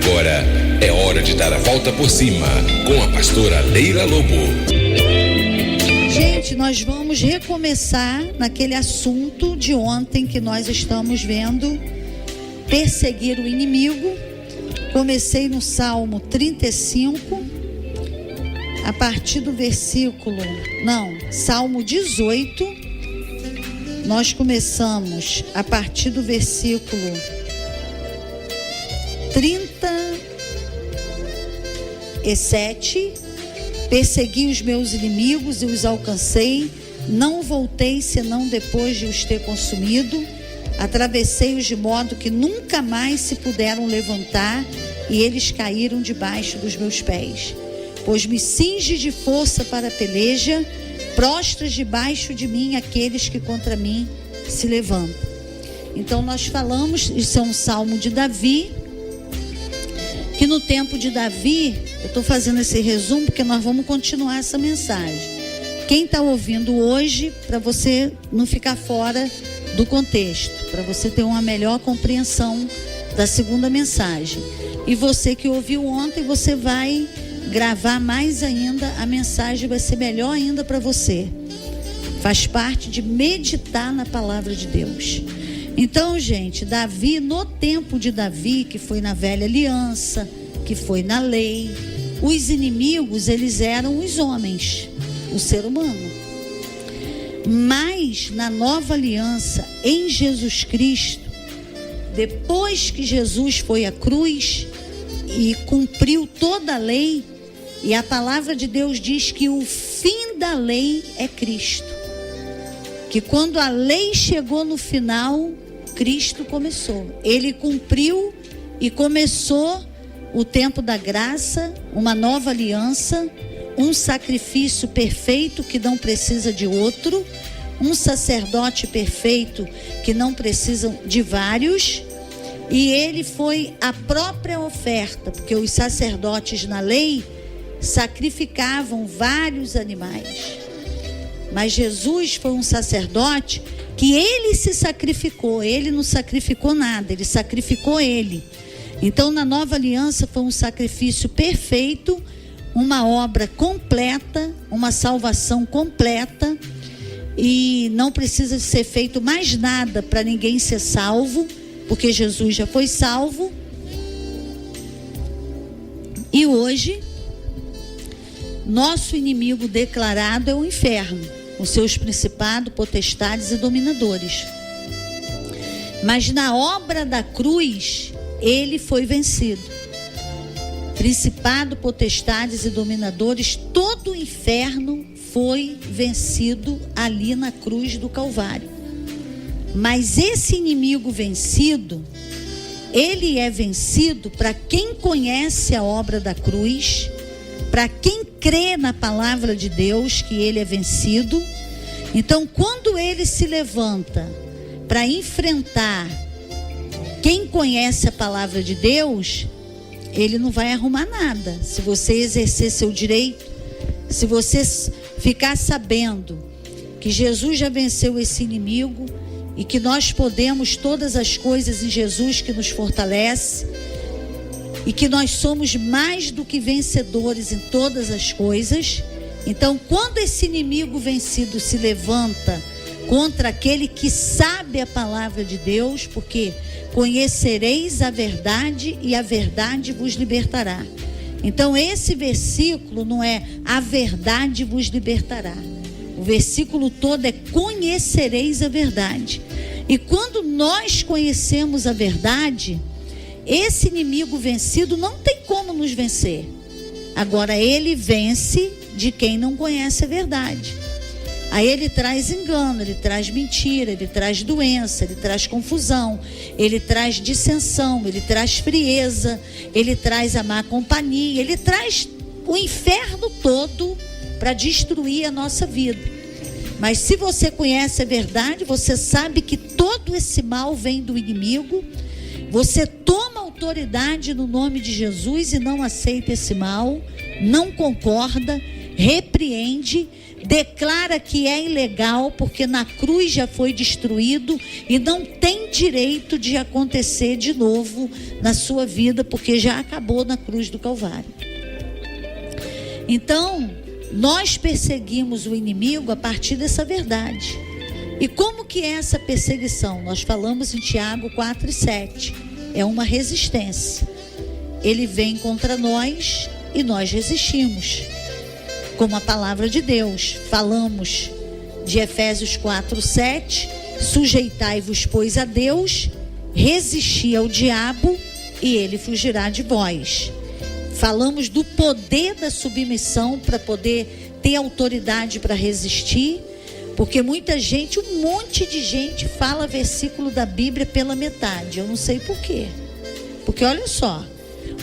Agora é hora de dar a volta por cima com a pastora Leila Lobo. Gente, nós vamos recomeçar naquele assunto de ontem que nós estamos vendo, perseguir o inimigo. Comecei no Salmo 35, a partir do Salmo 18. Nós começamos a partir do versículo 37. Persegui os meus inimigos e os alcancei, não voltei senão depois de os ter consumido. Atravessei-os de modo que nunca mais se puderam levantar, e eles caíram debaixo dos meus pés. Pois me cinge de força para a peleja, prostras debaixo de mim aqueles que contra mim se levantam. Então nós falamos, isso é um salmo de Davi, que no tempo de Davi, eu estou fazendo esse resumo porque nós vamos continuar essa mensagem. Quem está ouvindo hoje, para você não ficar fora do contexto, para você ter uma melhor compreensão da segunda mensagem. E você que ouviu ontem, você vai gravar mais ainda, a mensagem vai ser melhor ainda para você. Faz parte de meditar na palavra de Deus. Então, gente, Davi, no tempo de Davi, que foi na velha aliança, que foi na lei, os inimigos, eles eram os homens, o ser humano. Mas na nova aliança, em Jesus Cristo, depois que Jesus foi à cruz e cumpriu toda a lei, e a palavra de Deus diz que o fim da lei é Cristo. Que quando a lei chegou no final, Cristo começou. Ele cumpriu e começou o tempo da graça, uma nova aliança, um sacrifício perfeito que não precisa de outro, um sacerdote perfeito que não precisa de vários. E ele foi a própria oferta, porque os sacerdotes na lei sacrificavam vários animais. Mas Jesus foi um sacerdote que ele se sacrificou, ele não sacrificou nada, ele sacrificou ele. Então na nova aliança foi um sacrifício perfeito, uma obra completa, uma salvação completa, e não precisa ser feito mais nada para ninguém ser salvo, porque Jesus já foi salvo. E hoje, nosso inimigo declarado é o inferno, os seus principados, potestades e dominadores. Mas na obra da cruz, ele foi vencido. Principado, potestades e dominadores, todo o inferno foi vencido ali na cruz do Calvário. Mas esse inimigo vencido, ele é vencido para quem conhece a obra da cruz, para quem crê na palavra de Deus, que ele é vencido. Então, quando ele se levanta para enfrentar quem conhece a palavra de Deus, ele não vai arrumar nada. Se você exercer seu direito, se você ficar sabendo que Jesus já venceu esse inimigo e que nós podemos todas as coisas em Jesus que nos fortalece, e que nós somos mais do que vencedores em todas as coisas. Então, quando esse inimigo vencido se levanta contra aquele que sabe a palavra de Deus, porque conhecereis a verdade e a verdade vos libertará. Então, esse versículo não é a verdade vos libertará. O versículo todo é conhecereis a verdade. E quando nós conhecemos a verdade, esse inimigo vencido não tem como nos vencer. Agora, ele vence de quem não conhece a verdade. Aí ele traz engano, ele traz mentira, ele traz doença, ele traz confusão, ele traz dissensão, ele traz frieza, ele traz a má companhia, ele traz o inferno todo para destruir a nossa vida. Mas se você conhece a verdade, você sabe que todo esse mal vem do inimigo. Você toma autoridade no nome de Jesus e não aceita esse mal, não concorda, repreende, declara que é ilegal, porque na cruz já foi destruído e não tem direito de acontecer de novo na sua vida, porque já acabou na cruz do Calvário. Então, nós perseguimos o inimigo a partir dessa verdade. E como que é essa perseguição? Nós falamos em Tiago 4:7. É uma resistência. Ele vem contra nós e nós resistimos, como a palavra de Deus. Falamos de Efésios 4:7. Sujeitai-vos, pois, a Deus, resisti ao diabo e ele fugirá de vós. Falamos do poder da submissão para poder ter autoridade para resistir, porque muita gente, um monte de gente fala versículo da Bíblia pela metade. Eu não sei por quê. Porque olha só,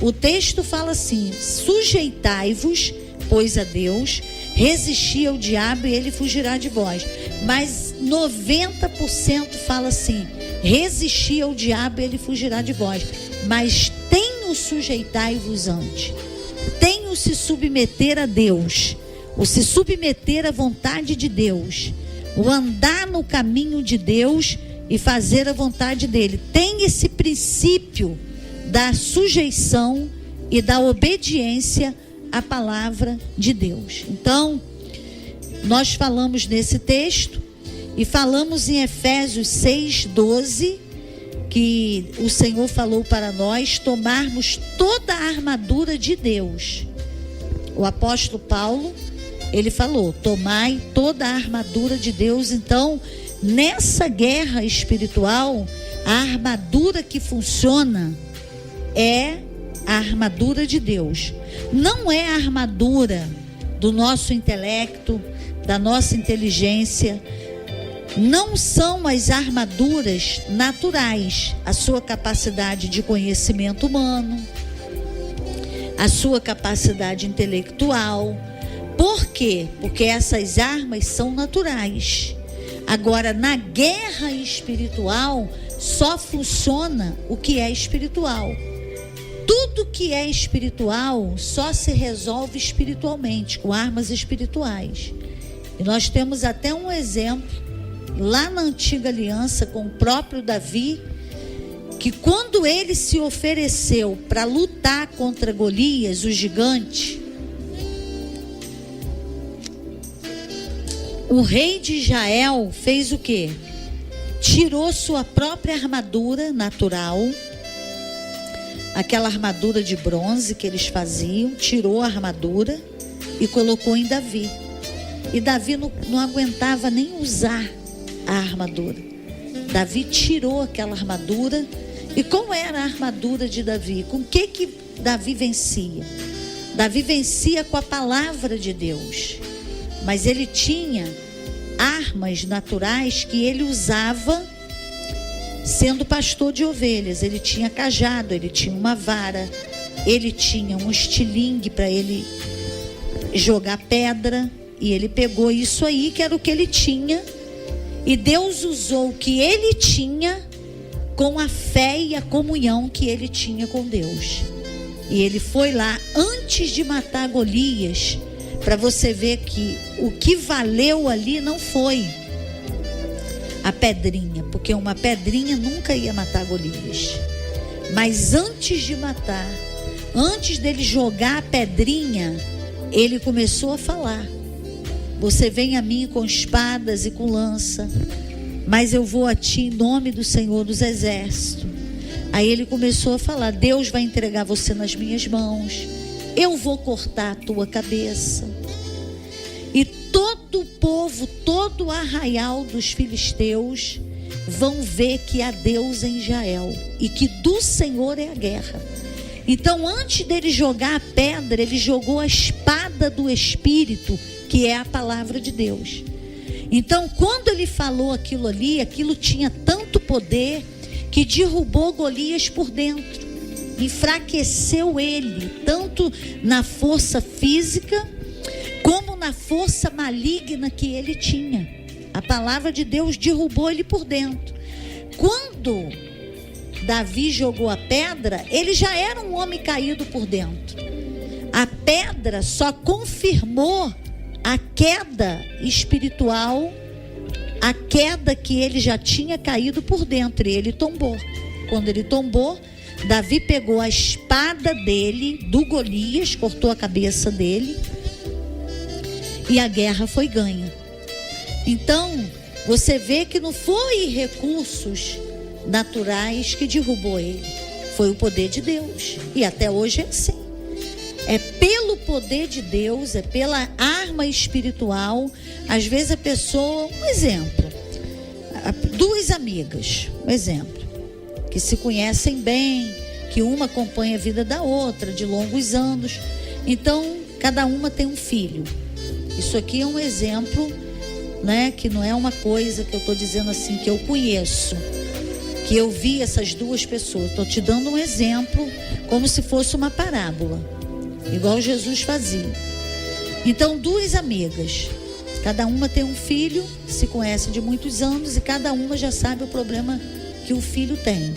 o texto fala assim: sujeitai-vos, pois, a Deus, resisti ao diabo e ele fugirá de vós. Mas 90% fala assim: resisti ao diabo e ele fugirá de vós. Mas tem o sujeitai-vos antes. Tem o se submeter a Deus, o se submeter à vontade de Deus, o andar no caminho de Deus e fazer a vontade dele. Tem esse princípio da sujeição e da obediência à palavra de Deus. Então, nós falamos nesse texto e falamos em Efésios 6:12, que o Senhor falou para nós tomarmos toda a armadura de Deus. O apóstolo Paulo, ele falou: tomai toda a armadura de Deus. Então, nessa guerra espiritual, a armadura que funciona é a armadura de Deus. Não é a armadura do nosso intelecto, da nossa inteligência. Não são as armaduras naturais, a sua capacidade de conhecimento humano, a sua capacidade intelectual. Por quê? Porque essas armas são naturais. Agora, na guerra espiritual, só funciona o que é espiritual. Tudo que é espiritual só se resolve espiritualmente, com armas espirituais. E nós temos até um exemplo lá na antiga aliança com o próprio Davi, que quando ele se ofereceu para lutar contra Golias, o gigante, o rei de Israel fez o quê? Tirou sua própria armadura natural, aquela armadura de bronze que eles faziam, tirou a armadura e colocou em Davi. E Davi não aguentava nem usar a armadura. Davi tirou aquela armadura. E qual era a armadura de Davi? Com que Davi vencia? Davi vencia com a palavra de Deus. Mas ele tinha armas naturais que ele usava sendo pastor de ovelhas. Ele tinha cajado, ele tinha uma vara, ele tinha um estilingue para ele jogar pedra. E ele pegou isso aí, que era o que ele tinha. E Deus usou o que ele tinha com a fé e a comunhão que ele tinha com Deus. E ele foi lá antes de matar Golias, para você ver que o que valeu ali não foi a pedrinha, porque uma pedrinha nunca ia matar Golias. Mas antes de matar, antes dele jogar a pedrinha, ele começou a falar: você vem a mim com espadas e com lança, mas eu vou a ti em nome do Senhor dos Exércitos. Aí ele começou a falar: Deus vai entregar você nas minhas mãos, eu vou cortar a tua cabeça. E todo o povo, todo o arraial dos filisteus vão ver que há Deus em Israel e que do Senhor é a guerra. Então, antes dele jogar a pedra, ele jogou a espada do Espírito, que é a palavra de Deus. Então, quando ele falou aquilo ali, aquilo tinha tanto poder que derrubou Golias por dentro, enfraqueceu ele, tanto na força física, como na força maligna que ele tinha. A palavra de Deus derrubou ele por dentro. Quando Davi jogou a pedra, ele já era um homem caído por dentro. A pedra só confirmou a queda espiritual, a queda que ele já tinha caído por dentro, e ele tombou. Quando ele tombou, Davi pegou a espada dele, do Golias, cortou a cabeça dele, e a guerra foi ganha. Então, você vê que não foi recursos naturais que derrubou ele, foi o poder de Deus. E até hoje é assim. É pelo poder de Deus, é pela arma espiritual. Às vezes a pessoa, um exemplo, duas amigas, um exemplo, que se conhecem bem, que uma acompanha a vida da outra de longos anos. Então, cada uma tem um filho. Isso aqui é um exemplo, né, que não é uma coisa que eu estou dizendo assim, que eu conheço, que eu vi essas duas pessoas. Estou te dando um exemplo como se fosse uma parábola, igual Jesus fazia. Então, duas amigas, cada uma tem um filho, se conhecem de muitos anos, e cada uma já sabe o problema que o filho tem.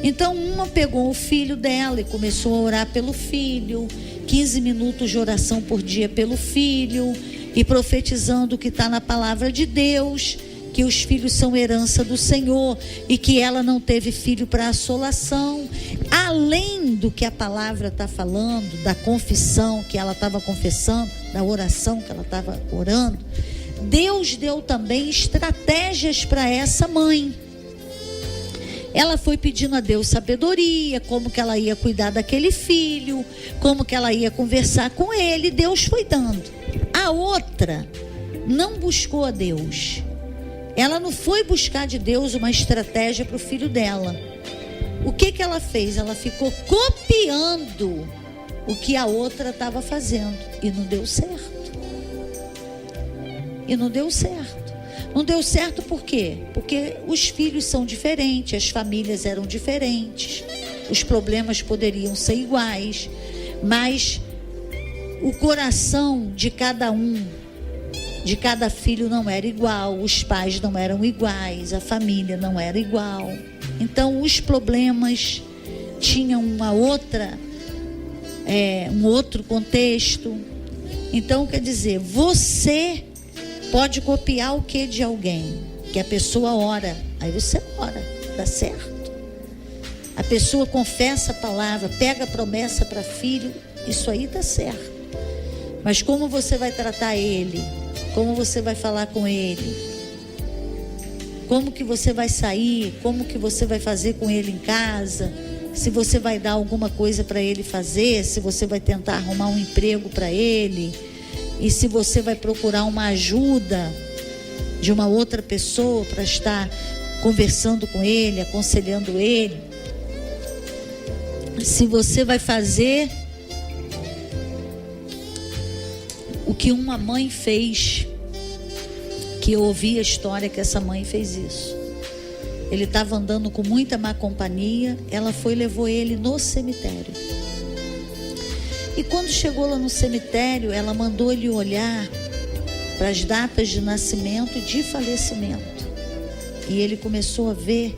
Então, uma pegou o filho dela e começou a orar pelo filho, 15 minutos de oração por dia pelo filho, e profetizando o que está na palavra de Deus, que os filhos são herança do Senhor, e que ela não teve filho para assolação. Além do que a palavra está falando, da confissão que ela estava confessando, da oração que ela estava orando, Deus deu também estratégias para essa mãe. Ela foi pedindo a Deus sabedoria, como que ela ia cuidar daquele filho, como que ela ia conversar com ele. Deus foi dando. A outra não buscou a Deus. Ela não foi buscar de Deus uma estratégia para o filho dela. O que ela fez? Ela ficou copiando o que a outra estava fazendo. E não deu certo. E não deu certo. Não deu certo por quê? Porque os filhos são diferentes, as famílias eram diferentes, os problemas poderiam ser iguais, mas o coração de cada um, de cada filho não era igual, os pais não eram iguais, a família não era igual. Então os problemas tinham um outro contexto. Então, quer dizer, você pode copiar o que de alguém? Que a pessoa ora, aí você ora, dá certo. A pessoa confessa a palavra, pega a promessa para filho, isso aí dá certo. Mas como você vai tratar ele? Como você vai falar com ele? Como que você vai sair? Como que você vai fazer com ele em casa? Se você vai dar alguma coisa para ele fazer? Se você vai tentar arrumar um emprego para ele? E se você vai procurar uma ajuda de uma outra pessoa para estar conversando com ele, aconselhando ele? Se você vai fazer o que uma mãe fez, que eu ouvi a história que essa mãe fez isso. Ele estava andando com muita má companhia, ela foi e levou ele no cemitério. E quando chegou lá no cemitério, ela mandou ele olhar para as datas de nascimento e de falecimento. E ele começou a ver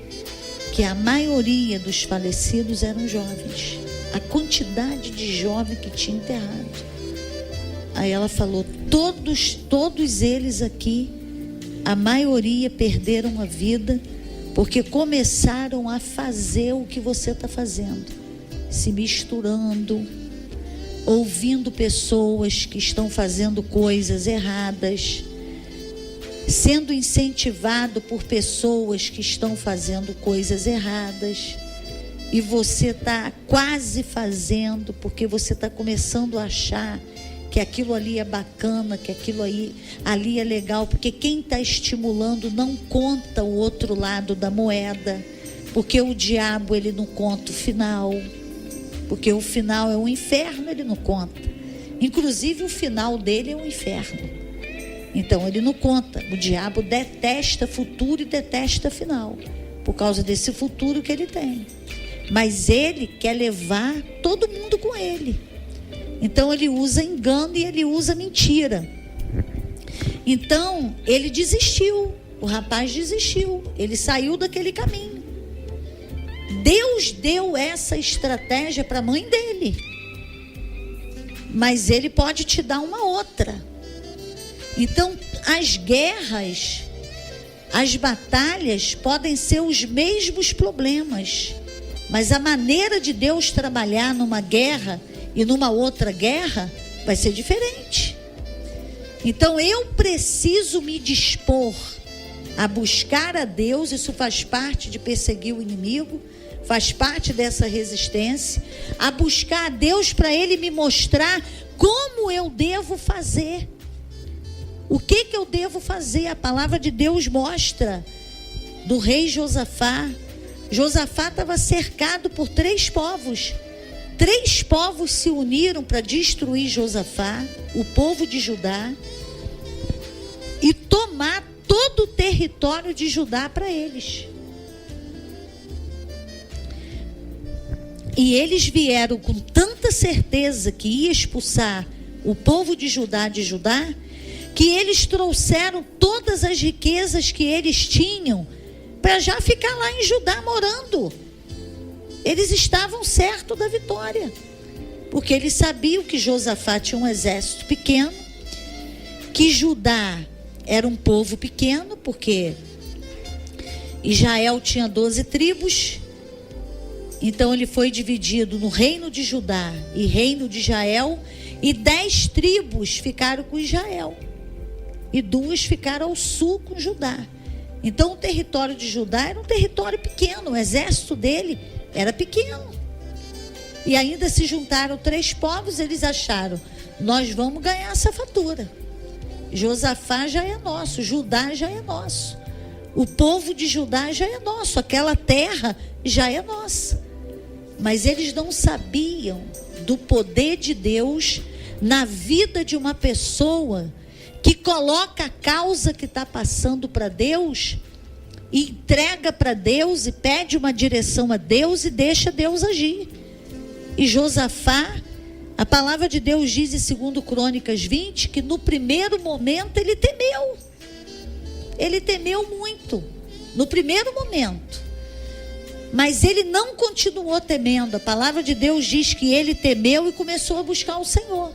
que a maioria dos falecidos eram jovens. A quantidade de jovens que tinha enterrado. Aí ela falou, todos eles aqui, a maioria perderam a vida porque começaram a fazer o que você está fazendo. Se misturando, ouvindo pessoas que estão fazendo coisas erradas, sendo incentivado por pessoas que estão fazendo coisas erradas, e você está quase fazendo, porque você está começando a achar que aquilo ali é bacana, que aquilo ali é legal, porque quem está estimulando não conta o outro lado da moeda, porque o diabo ele não conta o final, porque o final é o inferno, ele não conta. Inclusive o final dele é o inferno. Então ele não conta. O diabo detesta futuro e detesta final, por causa desse futuro que ele tem. Mas ele quer levar todo mundo com ele. Então ele usa engano e ele usa mentira. Então ele desistiu. O rapaz desistiu. Ele saiu daquele caminho. Deus deu essa estratégia para a mãe dele, mas ele pode te dar uma outra. Então, as guerras, as batalhas podem ser os mesmos problemas, mas a maneira de Deus trabalhar numa guerra e numa outra guerra vai ser diferente. Então eu preciso me dispor a buscar a Deus. Isso faz parte de perseguir o inimigo, faz parte dessa resistência, a buscar a Deus para Ele me mostrar como eu devo fazer. O que eu devo fazer? A palavra de Deus mostra do rei Josafá. Josafá estava cercado por 3 povos. 3 povos se uniram para destruir Josafá, o povo de Judá, e tomar todo o território de Judá para eles. E eles vieram com tanta certeza que ia expulsar o povo de Judá, que eles trouxeram todas as riquezas que eles tinham para já ficar lá em Judá morando. Eles estavam certos da vitória, porque eles sabiam que Josafá tinha um exército pequeno, que Judá era um povo pequeno, porque Israel tinha 12 tribos, então ele foi dividido no reino de Judá e reino de Israel, e 10 tribos ficaram com Israel, e 2 ficaram ao sul com Judá. Então o território de Judá era um território pequeno, o exército dele era pequeno. E ainda se juntaram 3 povos, eles acharam, nós vamos ganhar essa fatura. Josafá já é nosso, Judá já é nosso, o povo de Judá já é nosso, aquela terra já é nossa. Mas eles não sabiam do poder de Deus na vida de uma pessoa que coloca a causa que está passando para Deus, e entrega para Deus e pede uma direção a Deus e deixa Deus agir. E Josafá, a palavra de Deus diz em 2 Crônicas 20 que no primeiro momento ele temeu. Ele temeu muito no primeiro momento, mas ele não continuou temendo. A palavra de Deus diz que ele temeu e começou a buscar o Senhor.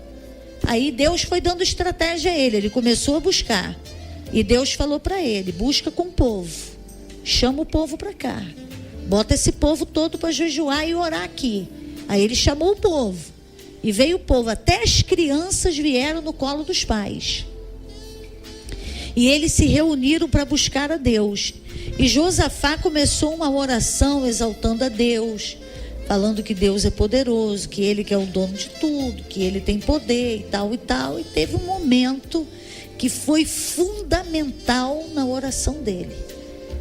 Aí Deus foi dando estratégia a ele, ele começou a buscar. E Deus falou para ele, busca com o povo, chama o povo para cá, bota esse povo todo para jejuar e orar aqui. Aí ele chamou o povo, e veio o povo, até as crianças vieram no colo dos pais. E eles se reuniram para buscar a Deus. E Josafá começou uma oração exaltando a Deus, falando que Deus é poderoso, que Ele que é o dono de tudo, que Ele tem poder e tal e tal. E teve um momento que foi fundamental na oração dele.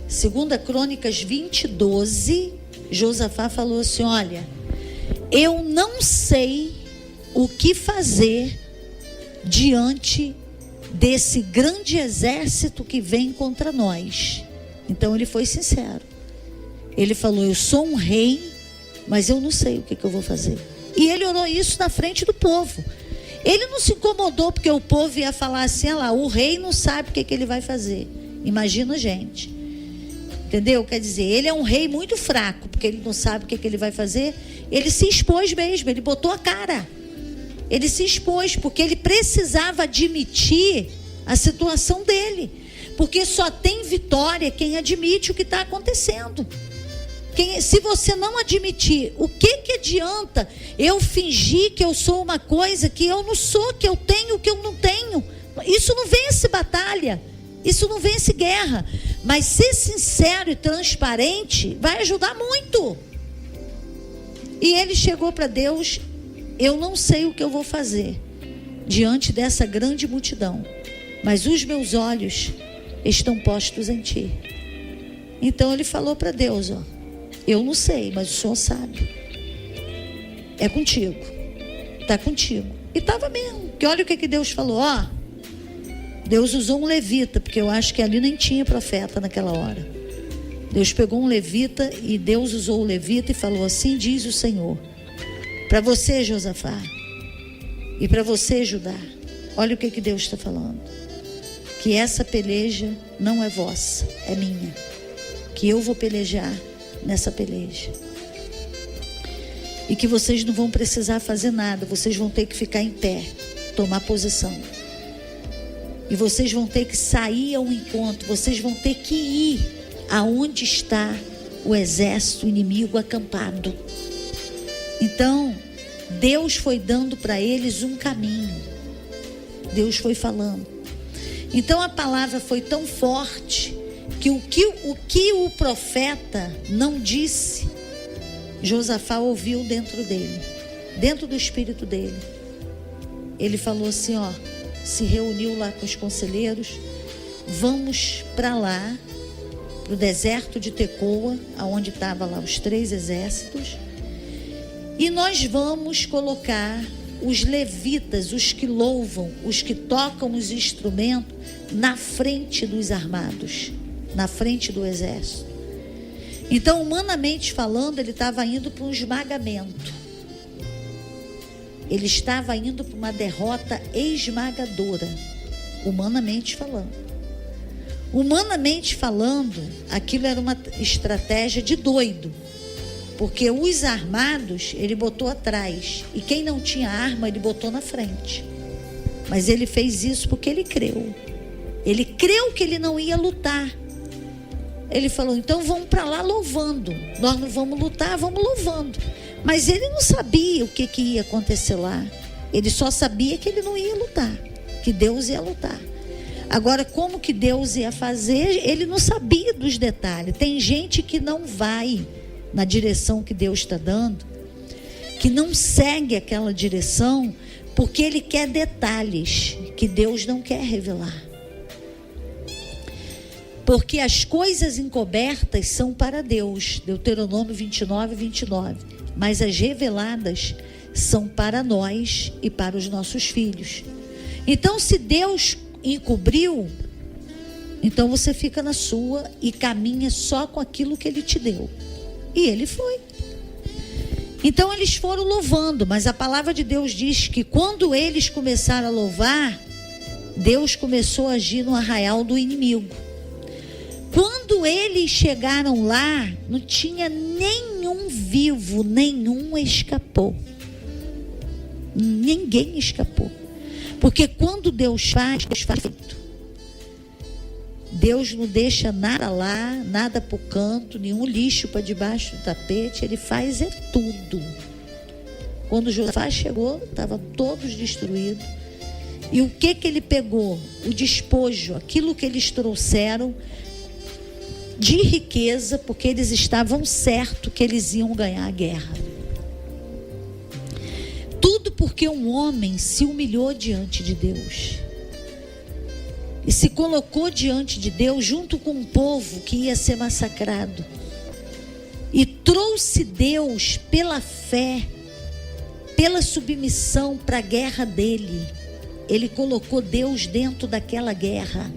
2 Crônicas 20, 12, Josafá falou assim, olha, eu não sei o que fazer diante desse grande exército que vem contra nós. Então ele foi sincero. Ele falou, eu sou um rei, mas eu não sei o que eu vou fazer. E ele orou isso na frente do povo. Ele não se incomodou porque o povo ia falar assim, olha lá, o rei não sabe o que ele vai fazer. Imagina a gente. Entendeu? Quer dizer, ele é um rei muito fraco, porque ele não sabe o que ele vai fazer. Ele se expôs mesmo, ele botou a cara. Ele se expôs, porque ele precisava admitir a situação dele. Porque só tem vitória quem admite o que está acontecendo. Se você não admitir, o que adianta eu fingir que eu sou uma coisa que eu não sou, que eu tenho o que eu não tenho? Isso não vence batalha, isso não vence guerra. Mas ser sincero e transparente vai ajudar muito. E ele chegou para Deus, eu não sei o que eu vou fazer diante dessa grande multidão, mas os meus olhos estão postos em ti. Então ele falou para Deus, ó, eu não sei, mas o Senhor sabe. É contigo. Está contigo. E estava mesmo. Porque olha o que Deus falou. Ó, Deus usou um levita, porque eu acho que ali nem tinha profeta naquela hora. Deus pegou um levita e Deus usou o levita e falou, assim diz o Senhor, para você, Josafá, e para você, Judá. Olha o que Deus está falando. Que essa peleja não é vossa, é minha. Que eu vou pelejar nessa peleja. E que vocês não vão precisar fazer nada, vocês vão ter que ficar em pé, tomar posição. E vocês vão ter que sair ao encontro, vocês vão ter que ir aonde está o exército inimigo acampado. Então, Deus foi dando para eles um caminho. Deus foi falando. Então a palavra foi tão forte que o que o profeta não disse, Josafá ouviu dentro dele, dentro do espírito dele. Ele falou assim, ó, se reuniu lá com os conselheiros, vamos para lá, para o deserto de Tecoa, aonde estavam lá os 3 exércitos, e nós vamos colocar os levitas, os que louvam, os que tocam os instrumentos, na frente dos armados, na frente do exército. Então, humanamente falando, ele estava indo para um esmagamento. Ele estava indo para uma derrota esmagadora, humanamente falando. Humanamente falando, aquilo era uma estratégia de doido, porque os armados ele botou atrás, e quem não tinha arma ele botou na frente. Mas ele fez isso porque ele creu. Ele creu que ele não ia lutar. Ele falou, então vamos para lá louvando. Nós não vamos lutar, vamos louvando. Mas ele não sabia o que ia acontecer lá. Ele só sabia que ele não ia lutar, que Deus ia lutar. Agora, como que Deus ia fazer, ele não sabia dos detalhes. Tem gente que não vai na direção que Deus está dando, que não segue aquela direção, porque ele quer detalhes que Deus não quer revelar. Porque as coisas encobertas são para Deus, Deuteronômio 29, 29. Mas as reveladas são para nós e para os nossos filhos. Então, se Deus encobriu, então você fica na sua e caminha só com aquilo que Ele te deu. E Ele foi. Então eles foram louvando, mas a palavra de Deus diz que quando eles começaram a louvar, Deus começou a agir no arraial do inimigo. Quando eles chegaram lá, não tinha nenhum vivo, nenhum escapou. Ninguém escapou. Porque quando Deus faz feito. Deus não deixa nada lá, nada para o canto, nenhum lixo para debaixo do tapete. Ele faz tudo. Quando Josafá chegou, estavam todos destruídos. E o que ele pegou? O despojo, aquilo que eles trouxeram de riqueza, porque eles estavam certos que eles iam ganhar a guerra. Tudo porque um homem se humilhou diante de Deus e se colocou diante de Deus junto com um povo que ia ser massacrado, e trouxe Deus pela fé, pela submissão para a guerra dele. Ele colocou Deus dentro daquela guerra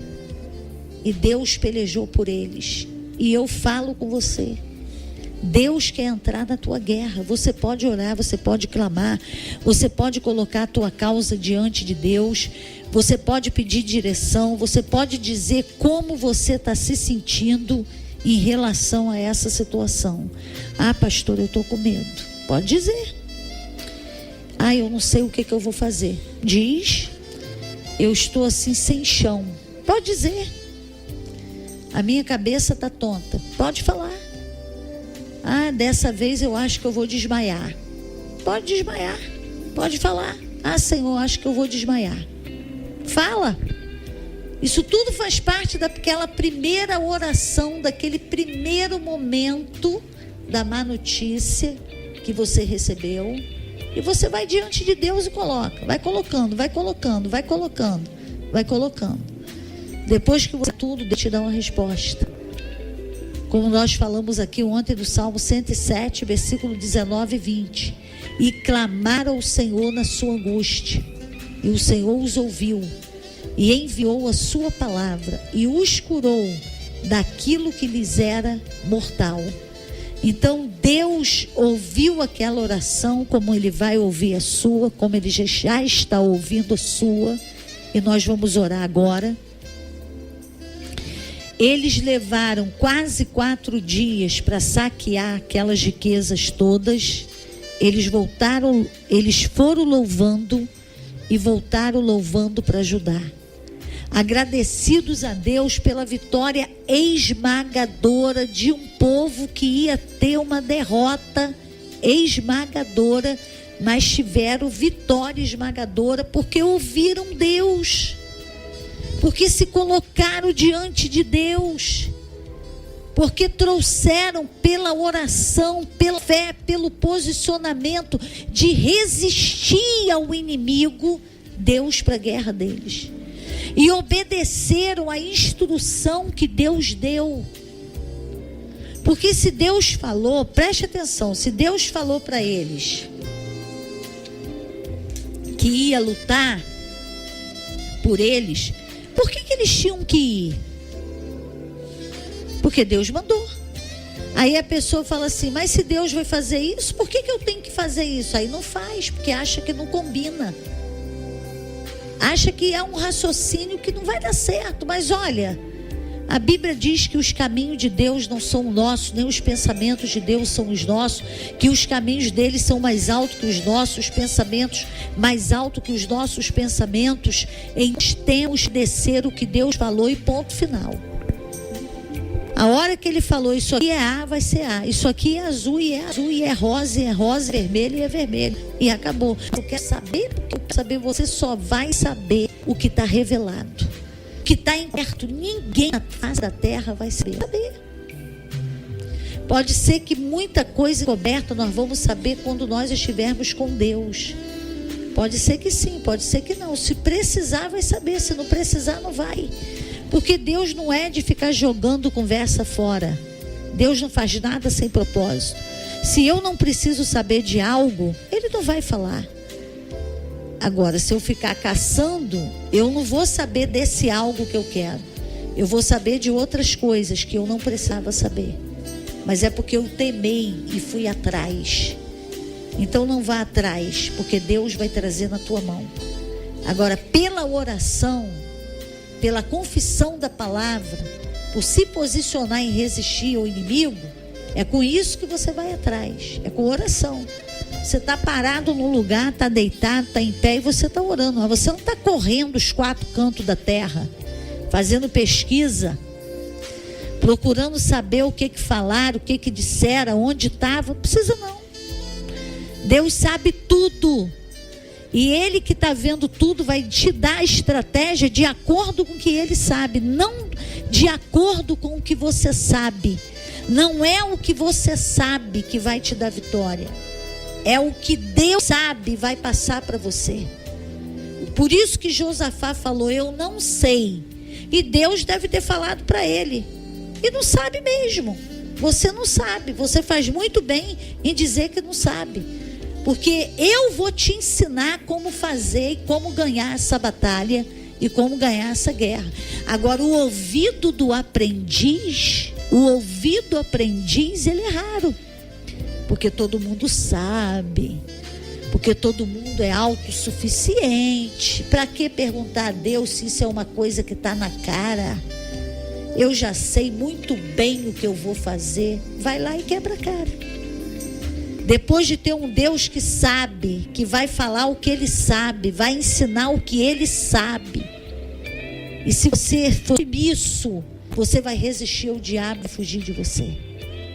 e Deus pelejou por eles. E eu falo com você, Deus quer entrar na tua guerra. Você pode orar, você pode clamar, você pode colocar a tua causa diante de Deus, você pode pedir direção, você pode dizer como você está se sentindo em relação a essa situação. Ah, pastor, eu estou com medo. Pode dizer. Ah, eu não sei o que eu vou fazer. Diz, eu estou assim sem chão. Pode dizer. A minha cabeça está tonta. Pode falar. Ah, dessa vez eu acho que eu vou desmaiar. Pode desmaiar. Pode falar. Ah, Senhor, acho que eu vou desmaiar. Fala. Isso tudo faz parte daquela primeira oração, daquele primeiro momento da má notícia que você recebeu. E você vai diante de Deus e coloca. Vai colocando, vai colocando, vai colocando, vai colocando. Depois que você tudo, Deus te dá uma resposta. Como nós falamos aqui ontem do Salmo 107, versículo 19 e 20. E clamaram ao Senhor na sua angústia, e o Senhor os ouviu, e enviou a sua palavra, e os curou daquilo que lhes era mortal. Então Deus ouviu aquela oração, como Ele vai ouvir a sua, como Ele já está ouvindo a sua, e nós vamos orar agora. Eles levaram quase 4 dias para saquear aquelas riquezas todas. Eles foram louvando e voltaram louvando para ajudar. agradecidos a Deus pela vitória esmagadora de um povo que ia ter uma derrota esmagadora, mas tiveram vitória esmagadora porque ouviram Deus, porque se colocaram diante de Deus, porque trouxeram pela oração, pela fé, pelo posicionamento de resistir ao inimigo, Deus para a guerra deles. E obedeceram a instrução que Deus deu. Porque se Deus falou, preste atenção, se Deus falou para eles que ia lutar por eles, por que eles tinham que ir? Porque Deus mandou. Aí a pessoa fala assim, mas se Deus vai fazer isso, por que eu tenho que fazer isso? Aí não faz, porque acha que não combina. Acha que é um raciocínio que não vai dar certo. Mas olha, a Bíblia diz que os caminhos de Deus não são nossos, nem os pensamentos de Deus são os nossos, que os caminhos dele são mais altos que os nossos, os pensamentos mais altos que os nossos pensamentos. E nós temos que descer o que Deus falou e ponto final. A hora que ele falou, isso aqui é A, vai ser A. Isso aqui é azul e é azul, e é rosa, vermelho e é vermelho. E acabou. Eu quero saber, você só vai saber o que está revelado. O que está em perto, ninguém na face da terra vai saber. Pode ser que muita coisa encoberta nós vamos saber quando nós estivermos com Deus. Pode ser que sim, pode ser que não. Se precisar, vai saber. Se não precisar, não vai. Porque Deus não é de ficar jogando conversa fora. Deus não faz nada sem propósito. Se eu não preciso saber de algo, Ele não vai falar. Agora, se eu ficar caçando, eu não vou saber desse algo que eu quero. Eu vou saber de outras coisas que eu não precisava saber. Mas é porque eu temei e fui atrás. Então não vá atrás, porque Deus vai trazer na tua mão. Agora, pela oração, pela confissão da palavra, por se posicionar em resistir ao inimigo, é com isso que você vai atrás, é com oração. Você está parado num lugar, está deitado, está em pé e você está orando, mas você não está correndo os 4 cantos da terra, fazendo pesquisa, procurando saber o que falaram, o que disseram, onde estava. Não precisa não. Deus sabe tudo. E Ele que está vendo tudo vai te dar a estratégia de acordo com o que Ele sabe, não de acordo com o que você sabe. Não é o que você sabe que vai te dar vitória. É o que Deus sabe e vai passar para você. Por isso que Josafá falou, eu não sei. E Deus deve ter falado para ele. E não sabe mesmo. Você não sabe. Você faz muito bem em dizer que não sabe. Porque eu vou te ensinar como fazer e como ganhar essa batalha e como ganhar essa guerra. Agora, o ouvido do aprendiz, ele é raro. Porque todo mundo sabe. Porque todo mundo é autossuficiente. Para que perguntar a Deus se isso é uma coisa que está na cara? Eu já sei muito bem o que eu vou fazer. Vai lá e quebra a cara. Depois de ter um Deus que sabe, que vai falar o que Ele sabe, vai ensinar o que Ele sabe. E se você for isso, você vai resistir ao diabo e fugir de você.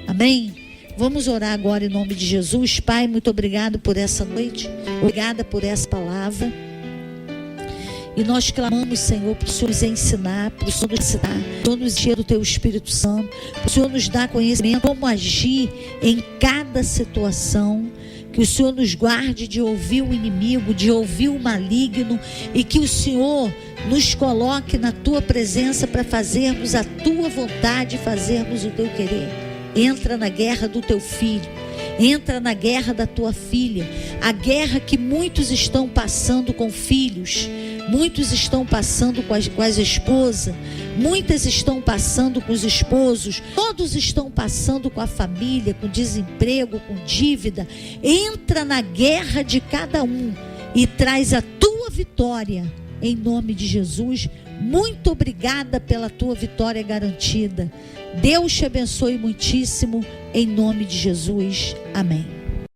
Amém? Vamos orar agora em nome de Jesus. Pai, muito obrigado por essa noite. Obrigada por essa palavra. E nós clamamos, Senhor, para o Senhor nos ensinar, para o Senhor nos ensinar, para o Senhor nos encher do Teu Espírito Santo, para o Senhor nos dar conhecimento, como agir em cada situação, que o Senhor nos guarde de ouvir o inimigo, de ouvir o maligno, e que o Senhor nos coloque na Tua presença para fazermos a Tua vontade, fazermos o Teu querer. Entra na guerra do Teu filho, entra na guerra da Tua filha, a guerra que muitos estão passando com filhos, muitos estão passando com as esposas, muitas estão passando com os esposos, todos estão passando com a família, com desemprego, com dívida. Entra na guerra de cada um e traz a Tua vitória, em nome de Jesus. Muito obrigada pela Tua vitória garantida. Deus te abençoe muitíssimo, em nome de Jesus. Amém.